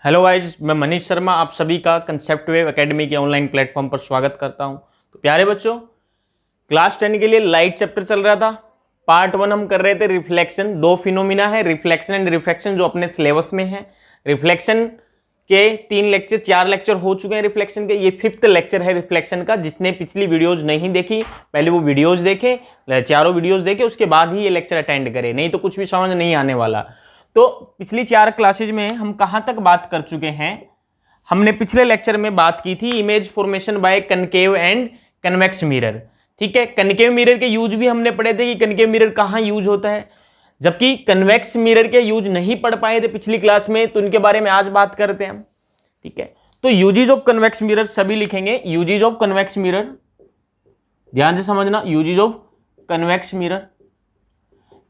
Hello guys, मैं मनीष शर्मा आप सभी का कंसेप्ट वेव एकेडमी के ऑनलाइन प्लेटफॉर्म पर स्वागत करता हूं। तो प्यारे बच्चों, क्लास 10 के लिए लाइट चैप्टर चल रहा था। पार्ट 1 हम कर रहे थे रिफ्लेक्शन। दो फिनोमिना है, रिफ्लेक्शन एंड रिफ्रैक्शन, जो अपने सिलेबस में है। रिफ्लेक्शन के 4 लेक्चर हो चुके हैं रिफ्लेक्शन के। ये 5th लेक्चर है रिफ्लेक्शन का। जिसने पिछली वीडियोज नहीं देखी, पहले वो वीडियोज देखे, चारों वीडियोज देखे, उसके बाद ही ये लेक्चर अटेंड करे, नहीं तो कुछ भी समझ नहीं आने वाला। तो पिछली 4 क्लासेज में हम कहां तक बात कर चुके हैं? हमने पिछले लेक्चर में बात की थी image formation by concave and convex mirror. ठीक है, कनकेव मिरर के यूज भी हमने पढ़े थे कि कनकेव मिरर कहां यूज होता है, जबकि कन्वेक्स मिरर के यूज नहीं पढ़ पाए थे पिछली क्लास में, तो उनके बारे में आज बात करते हैं हम। ठीक है, तो यूजेज ऑफ कन्वेक्स मिरर सभी लिखेंगे। यूजेज ऑफ कन्वेक्स मिरर, ध्यान से समझना, uses of convex mirror.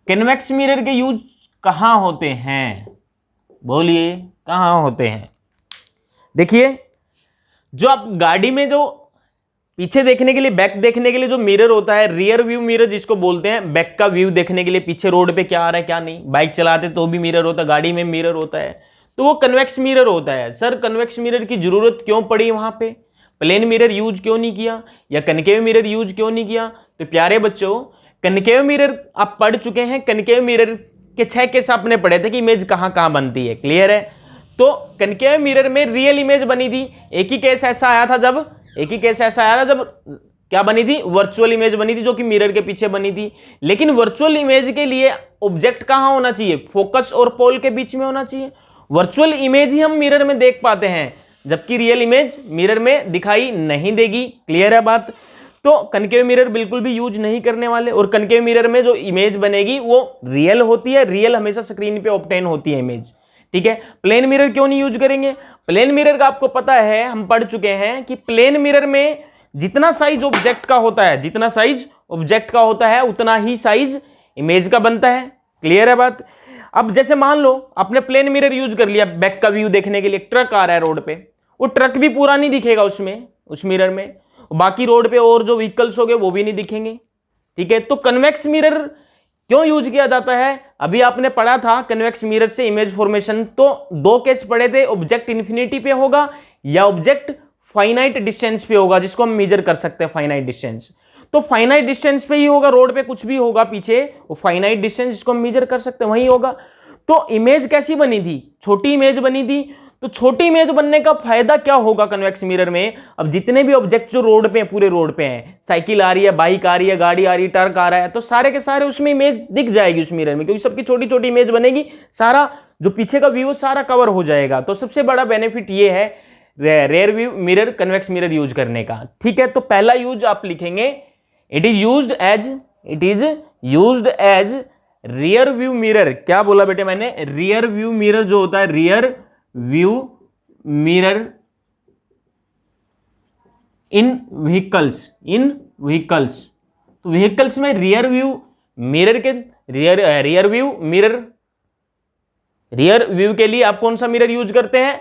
Convex mirror के यूज कहां होते हैं? बोलिए, कहां होते हैं? देखिए, जो आप गाड़ी में जो पीछे देखने के लिए, बैक देखने के लिए जो मिरर होता है, रियर व्यू मिरर जिसको बोलते हैं, बैक का व्यू देखने के लिए, पीछे रोड पे क्या आ रहा है क्या नहीं, बाइक चलाते तो भी मिरर होता है, गाड़ी में मिरर होता है, तो वो कन्वेक्स मिरर होता है। सर, कन्वेक्स मिरर की जरूरत क्यों पड़ी वहां पे? प्लेन मिरर यूज क्यों नहीं किया या कनकेव मिरर यूज क्यों नहीं किया? तो प्यारे बच्चों, कनकेव मिरर आप पढ़ चुके हैं। कनकेव मिरर के 6 केस आपने पढ़े थे कि इमेज कहां कहां बनती है, क्लियर है? तो कनकेव मिरर में रियल इमेज बनी थी। एक ही केस ऐसा आया था जब क्या बनी थी? वर्चुअल इमेज बनी थी, जो कि मिरर के पीछे बनी थी। लेकिन वर्चुअल इमेज के लिए ऑब्जेक्ट कहां होना चाहिए? फोकस और पोल के बीच में होना चाहिए। वर्चुअल इमेज ही हम मिरर में देख पाते हैं, जबकि रियल इमेज मिरर में दिखाई नहीं देगी। क्लियर है बात? तो कनकेव मिरर बिल्कुल भी यूज नहीं करने वाले, और कनकेव मिरर में जो इमेज बनेगी वो रियल होती है। रियल हमेशा स्क्रीन पे ऑब्टेन होती है इमेज। ठीक है, प्लेन मिरर क्यों नहीं यूज करेंगे? प्लेन मिरर का आपको पता है, हम पढ़ चुके हैं कि प्लेन मिरर में जितना साइज ऑब्जेक्ट का होता है उतना ही साइज इमेज का बनता है। क्लियर है बात? अब जैसे मान लो आपने प्लेन मिरर यूज कर लिया बैक का व्यू देखने के लिए, ट्रक आ रहा है रोड पे, वो ट्रक भी पूरा नहीं दिखेगा उसमें, उस मिरर में, बाकी रोड पे और जो व्हीकल्स हो गए वो भी नहीं दिखेंगे। ठीक है, तो कन्वेक्स मिरर क्यों यूज किया जाता है? अभी आपने पढ़ा था कन्वेक्स मिरर से इमेज फॉर्मेशन, तो 2 केस पढ़े थे, ऑब्जेक्ट इन्फिनिटी पे होगा या ऑब्जेक्ट फाइनाइट डिस्टेंस पे होगा, जिसको हम मेजर कर सकते हैं फाइनाइट डिस्टेंस। तो फाइनाइट डिस्टेंस पे ही होगा, रोड पे कुछ भी होगा पीछे, वो फाइनाइट डिस्टेंस जिसको हम मेजर कर सकते हैं वही होगा। तो इमेज कैसी बनी थी? छोटी इमेज बनी थी। तो छोटी इमेज बनने का फायदा क्या होगा कन्वेक्स मिरर में? अब जितने भी ऑब्जेक्ट जो रोड पे हैं, पूरे रोड पे हैं, साइकिल आ रही है, बाइक आ रही है, गाड़ी आ रही है, ट्रक आ रहा है, तो सारे के सारे उसमें इमेज दिख जाएगी उस मिरर में, क्योंकि सबकी छोटी छोटी इमेज बनेगी, सारा जो पीछे का व्यू सारा कवर हो जाएगा। तो सबसे बड़ा बेनिफिट ये है rear view mirror, convex mirror use करने का। ठीक है, तो पहला यूज आप लिखेंगे, it is used as rear view mirror. क्या बोला बेटे मैंने? रियर व्यू मिरर जो होता है, रियर व्यू मिरर इन व्हीकल्स, तो व्हीकल्स में रियर व्यू मिरर के रियर व्यू के लिए आप कौन सा मिरर यूज करते हैं?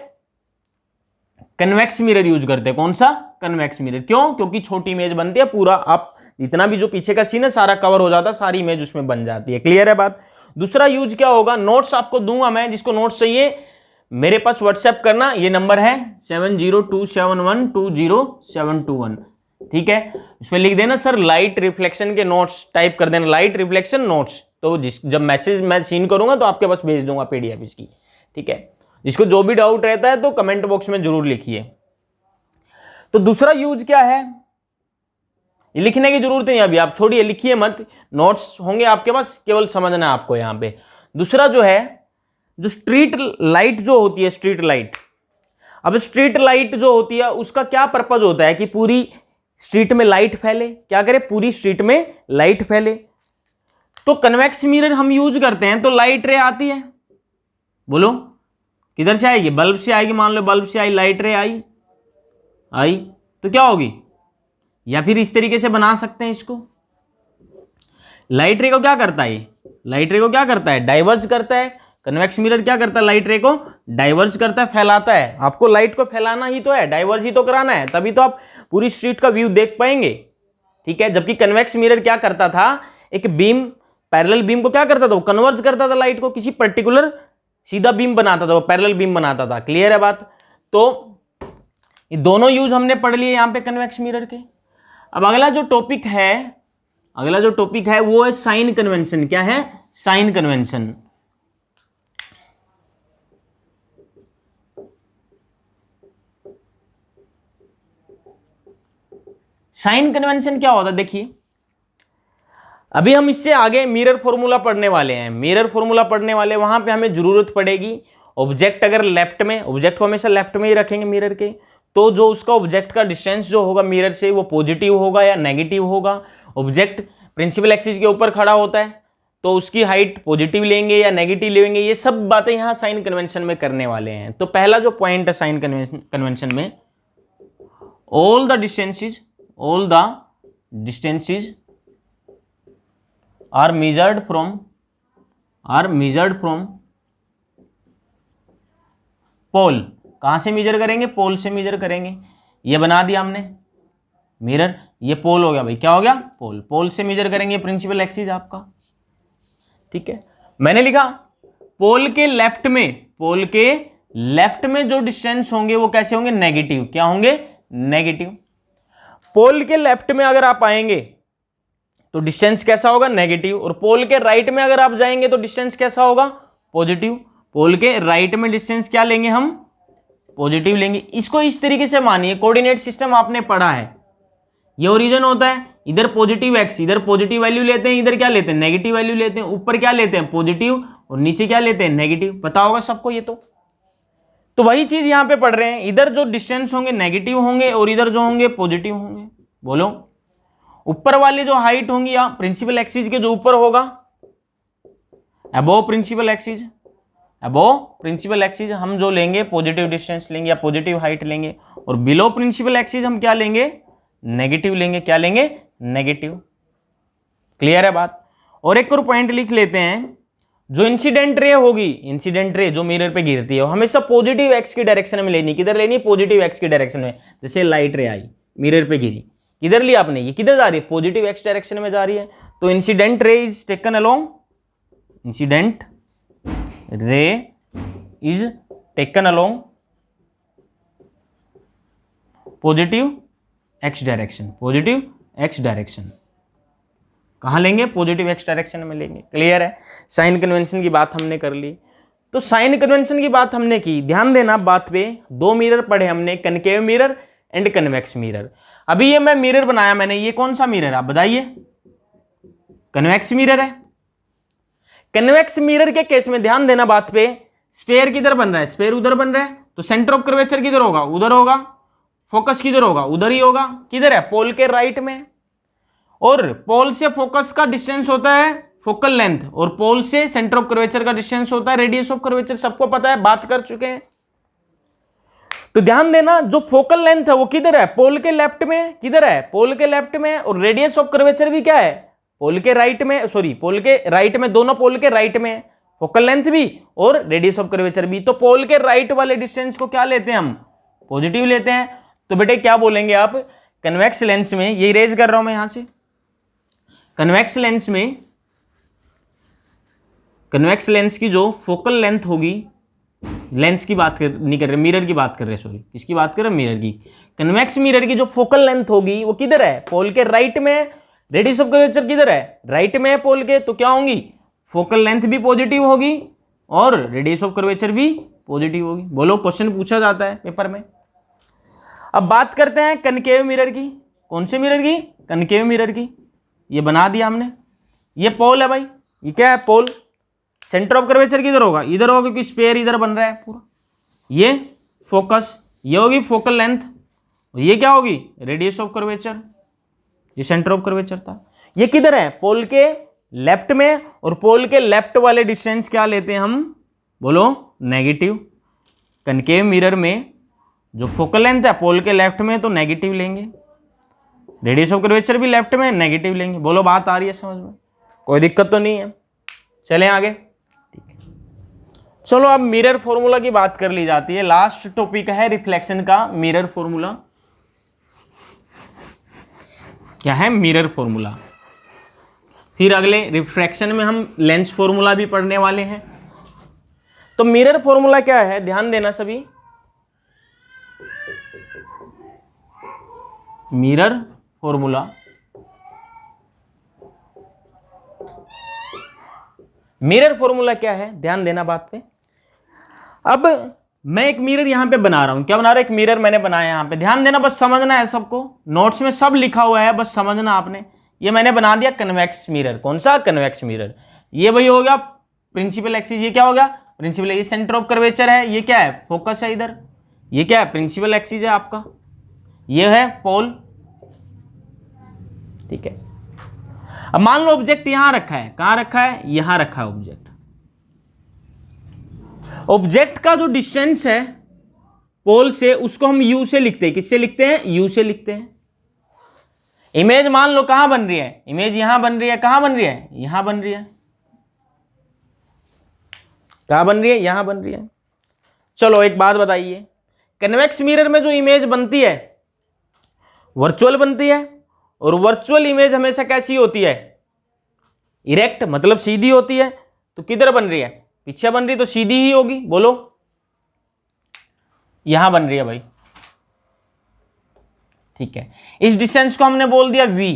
कन्वेक्स मिरर यूज करते हैं। कौन सा? Convex mirror. क्यों? क्योंकि छोटी इमेज बनती है, पूरा आप जितना भी जो पीछे का सीन है सारा कवर हो जाता है, सारी इमेज उसमें बन जाती है। क्लियर है बात? दूसरा यूज क्या होगा? नोट्स आपको दूंगा मैं, जिसको नोट्स चाहिए मेरे पास व्हाट्सएप करना, ये नंबर है 7027120721। ठीक है, इसमें लिख देना सर लाइट रिफ्लेक्शन के नोट्स, टाइप कर देना लाइट रिफ्लेक्शन नोट्स। तो जब मैसेज मैं सीन करूंगा तो आपके पास भेज दूंगा पीडीएफ इसकी। ठीक है, जिसको जो भी डाउट रहता है तो कमेंट बॉक्स में जरूर लिखिए। तो दूसरा यूज क्या है? ये लिखने की जरूरत नहीं, अभी आप छोड़िए, लिखिए मत, नोट्स होंगे आपके पास, केवल समझना है आपको यहां पे। दूसरा जो है, जो स्ट्रीट लाइट जो होती है, स्ट्रीट लाइट, अब स्ट्रीट लाइट जो होती है उसका क्या पर्पज होता है? कि पूरी स्ट्रीट में लाइट फैले। क्या करे? पूरी स्ट्रीट में लाइट फैले। तो कन्वेक्स मिरर हम यूज करते हैं, तो लाइट रे आती है, बोलो किधर से आएगी? बल्ब से आएगी। मान लो बल्ब से आई, लाइट रे आई तो क्या होगी? या फिर इस तरीके से बना सकते हैं इसको, लाइट रे को क्या करता है? लाइट रे को क्या करता है? डाइवर्ज करता है। कन्वेक्स मिरर क्या करता है? लाइट रे को डाइवर्ज करता है, फैलाता है। आपको लाइट को फैलाना ही तो है, डाइवर्ज ही तो कराना है, तभी तो आप पूरी स्ट्रीट का व्यू देख पाएंगे। ठीक है, जबकि कन्वेक्स मिरर क्या करता था? एक बीम, पैरेलल बीम को क्या करता था? वो कन्वर्ज करता था लाइट को किसी पर्टिकुलर सीधा बीम बनाता था, वो पैरेलल बीम बनाता था। क्लियर है बात? तो ये दोनों यूज हमने पढ़ लिए यहां पे कन्वेक्स मिरर के। अब अगला जो टॉपिक है वो है साइन कन्वेंशन। क्या है? Sign convention. साइन कन्वेंशन क्या होता है? देखिए, अभी हम इससे आगे मिरर फॉर्मूला पढ़ने वाले हैं। वहां पे हमें जरूरत पड़ेगी ऑब्जेक्ट अगर लेफ्ट में, ऑब्जेक्ट को हमेशा लेफ्ट में ही रखेंगे मिरर के, तो जो उसका ऑब्जेक्ट का डिस्टेंस जो होगा मिरर से वो पॉजिटिव होगा या नेगेटिव होगा। ऑब्जेक्ट प्रिंसिपल एक्सिस के ऊपर खड़ा होता है तो उसकी हाइट पॉजिटिव लेंगे या नेगेटिव लेंगे। ये सब बातें यहाँ साइन कन्वेंशन में करने वाले हैं। तो पहला जो पॉइंट है साइन कन्वेंशन में, all the distances are measured from पोल। कहां से मेजर करेंगे? पोल से मेजर करेंगे। ये बना दिया हमने मिरर, ये पोल हो गया भाई। क्या हो गया? पोल से मेजर करेंगे प्रिंसिपल एक्सिस आपका। ठीक है, मैंने लिखा पोल के लेफ्ट में जो डिस्टेंस होंगे वो कैसे होंगे? नेगेटिव। क्या होंगे? नेगेटिव। पोल के लेफ्ट में अगर आप आएंगे तो डिस्टेंस कैसा होगा? नेगेटिव। और पोल के राइट में अगर आप जाएंगे तो डिस्टेंस कैसा होगा? पॉजिटिव। पोल के राइट में डिस्टेंस क्या लेंगे हम? पॉजिटिव लेंगे। इसको इस तरीके से मानिए, कोऑर्डिनेट सिस्टम आपने पढ़ा है, ये ओरिजिन होता है, इधर पॉजिटिव एक्स, इधर पॉजिटिव वैल्यू लेते हैं, इधर क्या लेते हैं? नेगेटिव वैल्यू लेते हैं। ऊपर क्या लेते हैं? पॉजिटिव, और नीचे क्या लेते हैं? नेगेटिव। पता होगा सबको ये। तो वही चीज यहां पे पढ़ रहे हैं। इधर जो डिस्टेंस होंगे नेगेटिव होंगे और इधर जो होंगे पॉजिटिव होंगे। बोलो, ऊपर वाली जो हाइट होंगी या प्रिंसिपल एक्सिस के जो ऊपर होगा, अबोव प्रिंसिपल एक्सिस हम जो लेंगे पॉजिटिव डिस्टेंस लेंगे या पॉजिटिव हाइट लेंगे, और बिलो प्रिंसिपल एक्सिस हम क्या लेंगे? नेगेटिव लेंगे। क्या लेंगे? नेगेटिव। क्लियर है बात? और एक और पॉइंट लिख लेते हैं, जो इंसिडेंट रे होगी, इंसिडेंट रे जो मिरर पे गिरती है, हमेशा पॉजिटिव एक्स की डायरेक्शन में लेनी। किधर लेनी? पॉजिटिव एक्स की डायरेक्शन में। जैसे लाइट रे आई मिरर पे गिरी, किधर लिया आपने? ये किधर जा रही है? पॉजिटिव एक्स डायरेक्शन में जा रही है। तो incident ray is taken along positive x direction. कहां लेंगे? पॉजिटिव एक्स डायरेक्शन में लेंगे। क्लियर है? साइन कन्वेंशन की बात हमने कर ली। तो साइन कन्वेंशन की बात हमने की, ध्यान देना बात पे। दो मिरर पढ़े हमने, concave mirror and convex mirror. अभी ये मैं मिरर बनाया मैंने, ये कौन सा मिरर है आप बताइए? कन्वेक्स मिरर है। कन्वेक्स मिरर के केस में ध्यान देना बात पे, स्फेयर किधर बन रहा है? स्फेयर उधर बन रहा है, तो सेंटर ऑफ कर्वेचर किधर होगा? उधर होगा। फोकस किधर होगा? उधर ही होगा। किधर है? पोल के राइट में। और पोल से फोकस का डिस्टेंस होता है फोकल लेंथ, और पोल से सेंटर ऑफ कर्वेचर का डिस्टेंस होता है रेडियस ऑफ कर्वेचर। सबको पता है, बात कर चुके हैं। तो ध्यान देना, जो फोकल लेंथ है वो किधर है? पोल के लेफ्ट में। किधर है? पोल के लेफ्ट में। और रेडियस ऑफ कर्वेचर भी क्या है? पोल के राइट में, पोल के राइट में, दोनों पोल के राइट में, फोकल लेंथ भी और रेडियस ऑफ कर्वेचर भी। तो पोल के राइट वाले डिस्टेंस को क्या लेते हैं हम? पॉजिटिव लेते हैं। तो बेटे क्या बोलेंगे आप? कन्वेक्स लेंस में, ये इरेज कर रहा हूं मैं यहां से, कन्वेक्स लेंस की जो फोकल लेंथ होगी, लेंस की बात नहीं कर रहे, मिरर की बात कर रहे, सॉरी, किसकी बात कर रहे? मिरर की। कन्वेक्स मिरर की जो फोकल लेंथ होगी वो किधर है? पोल के राइट में। रेडियस ऑफ कर्वेचर किधर है? राइट में है पोल के। तो क्या होंगी? फोकल लेंथ भी पॉजिटिव होगी और रेडियस ऑफ कर्वेचर भी पॉजिटिव होगी। बोलो, क्वेश्चन पूछा जाता है पेपर में। अब बात करते हैं कनकेव मिरर की। कौन से मिरर की? कनकेव मिरर की। ये बना दिया हमने, ये पोल है भाई। ये क्या है? पोल। सेंटर ऑफ कर्वेचर किधर होगा? इधर होगा, क्योंकि स्फेयर इधर बन रहा है पूरा। ये फोकस, ये होगी फोकल लेंथ, और ये क्या होगी? Radius of curvature. ये सेंटर ऑफ कर्वेचर था। ये किधर है? पोल के लेफ्ट में। और पोल के लेफ्ट वाले डिस्टेंस क्या लेते हैं हम? बोलो, नेगेटिव। कनकेव मिरर में जो फोकल लेंथ है पोल के लेफ्ट में, तो नेगेटिव लेंगे। रेडियस ऑफ कर्वेचर भी लेफ्ट में, नेगेटिव लेंगे। बोलो, बात आ रही है समझ में? कोई दिक्कत तो नहीं है? चलें आगे। चलो, अब मिरर फॉर्मूला की बात कर ली जाती है। लास्ट टॉपिक है रिफ्लेक्शन का, मिरर फॉर्मूला। क्या है? Mirror formula. फिर अगले रिफ्रैक्शन में हम लेंस फॉर्मूला भी पढ़ने वाले हैं। तो तो मिरर फॉर्मूला क्या है, ध्यान देना सभी। मिरर फॉर्मूला, मिरर फॉर्मूला क्या है, ध्यान देना बात पे। अब मैं एक मिरर यहां पे बना रहा हूं, क्या बना रहा हूं, एक मिरर मैंने बनाया यहां पे, ध्यान देना, बस समझना है सबको, नोट्स में सब लिखा हुआ है, बस समझना आपने। ये मैंने बना दिया कन्वेक्स मिरर। कौन सा, कन्वेक्स मिरर। ये भाई हो गया प्रिंसिपल एक्सिस, ये क्या हो गया, प्रिंसिपल, ये सेंटर ऑफ कर्वेचर है, ये क्या है, फोकस है इधर, ये क्या है, प्रिंसिपल एक्सिस है आपका, ये है पोल, ठीक है। अब मान लो ऑब्जेक्ट यहां रखा है, कहां रखा है, यहां रखा है ऑब्जेक्ट। ऑब्जेक्ट का जो डिस्टेंस है पोल से, उसको हम यू से लिखते हैं, किससे लिखते हैं, यू से लिखते हैं। इमेज मान लो कहां बन रही है, इमेज यहां बन रही है, कहां बन रही है, यहां बन रही है, कहां बन रही है, यहां बन रही है। चलो एक बात बताइए, कन्वेक्स मिरर में जो इमेज बनती है वर्चुअल बनती है, और वर्चुअल इमेज हमेशा कैसी होती है, इरेक्ट, मतलब सीधी होती है। तो किधर बन रही है, पीछे बन रही है, तो सीधी ही होगी, बोलो, यहां बन रही है भाई, ठीक है। इस डिस्टेंस को हमने बोल दिया v,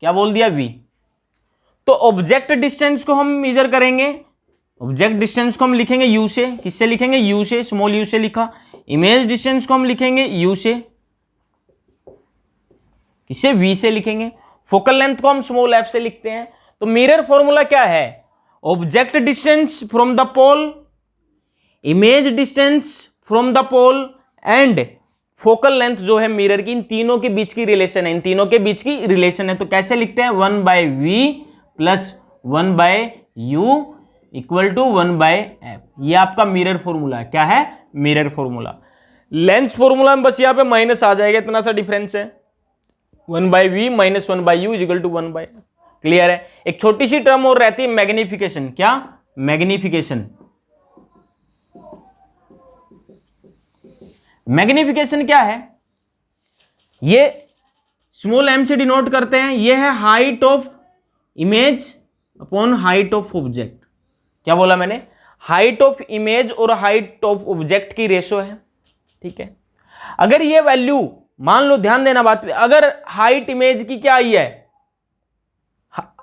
क्या बोल दिया, v। तो ऑब्जेक्ट डिस्टेंस को हम मेजर करेंगे, ऑब्जेक्ट डिस्टेंस को हम लिखेंगे u से, किससे लिखेंगे, u से, स्मॉल u से लिखा। इमेज डिस्टेंस को हम लिखेंगे u से, किससे, v से लिखेंगे। फोकल लेंथ को हम स्मॉल f से लिखते हैं। तो मिरर फॉर्मूला क्या है, object distance from the pole, image distance from the pole and focal length जो है मिरर की, इन तीनों के बीच की रिलेशन है, इन तीनों के बीच की रिलेशन है। तो कैसे लिखते हैं, 1/v plus 1/u equal to 1/f। ये आपका मिरर फॉर्मूला है, क्या है, मिरर फॉर्मूला। लेंस फॉर्मूला में बस यहाँ पे माइनस आ जाएगा, इतना सा डिफरेंस है, 1/v minus 1/u equal to 1/f। Clear है। एक छोटी सी टर्म और रहती है मैग्निफिकेशन, क्या, मैग्निफिकेशन। मैग्निफिकेशन क्या है, ये स्मॉल m से डिनोट करते हैं, ये है height of image upon height of object. क्या बोला मैंने, हाइट ऑफ इमेज और हाइट ऑफ ऑब्जेक्ट की रेशो है, ठीक है। अगर ये वैल्यू मान लो, ध्यान देना बात पे, अगर हाइट इमेज की क्या आई है,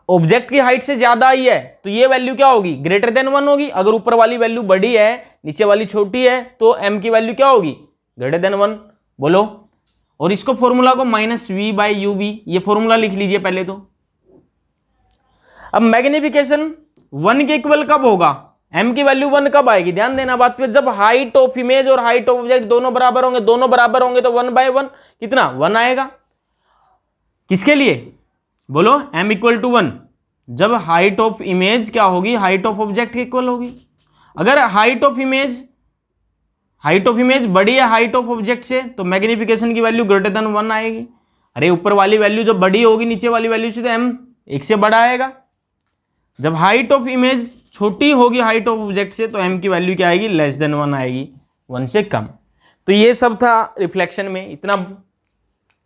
ऑब्जेक्ट की हाइट से ज्यादा आई है, तो ये वैल्यू क्या होगी, ग्रेटर देन 1 होगी। अगर ऊपर वाली वैल्यू बड़ी है, नीचे वाली छोटी है, तो m की वैल्यू क्या होगी, ग्रेटर देन 1, बोलो। और इसको फॉर्मूला को -v/u, ये फॉर्मूला लिख लीजिए पहले तो। अब मैग्निफिकेशन 1 के इक्वल कब होगा, m की वैल्यू 1 कब आएगी, ध्यान देना बात पे, जब हाइट ऑफ इमेज और हाइट ऑफ ऑब्जेक्ट दोनों बराबर होंगे, दोनों बराबर होंगे तो 1/1 कितना, 1 आएगा। किसके लिए, बोलो, m इक्वल टू 1, जब हाइट ऑफ इमेज क्या होगी, हाइट ऑफ ऑब्जेक्ट के इक्वल होगी। अगर हाइट ऑफ इमेज बड़ी है हाइट ऑफ ऑब्जेक्ट से, तो मैग्निफिकेशन की वैल्यू ग्रेटर देन 1 आएगी। अरे ऊपर वाली वैल्यू जब बड़ी होगी नीचे वाली वैल्यू से, तो m 1 से बड़ा आएगा। जब हाइट ऑफ इमेज छोटी होगी हाइट ऑफ ऑब्जेक्ट से, तो m की वैल्यू क्या आएगी, लेस देन 1 आएगी, 1 से कम। तो ये सब था रिफ्लेक्शन में, इतना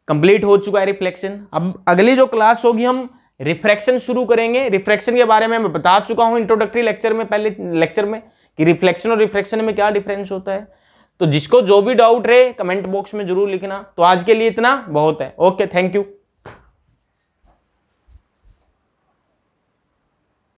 कंप्लीट हो चुका है रिफ्लेक्शन। अब अगली जो क्लास होगी हम रिफ्रैक्शन शुरू करेंगे। रिफ्रैक्शन के बारे में मैं बता चुका हूं इंट्रोडक्टरी लेक्चर में, पहले लेक्चर में, कि रिफ्लेक्शन और रिफ्रैक्शन में क्या डिफरेंस होता है। तो जिसको जो भी डाउट रहे कमेंट बॉक्स में जरूर लिखना। तो आज के लिए इतना बहुत है। Okay, thank you.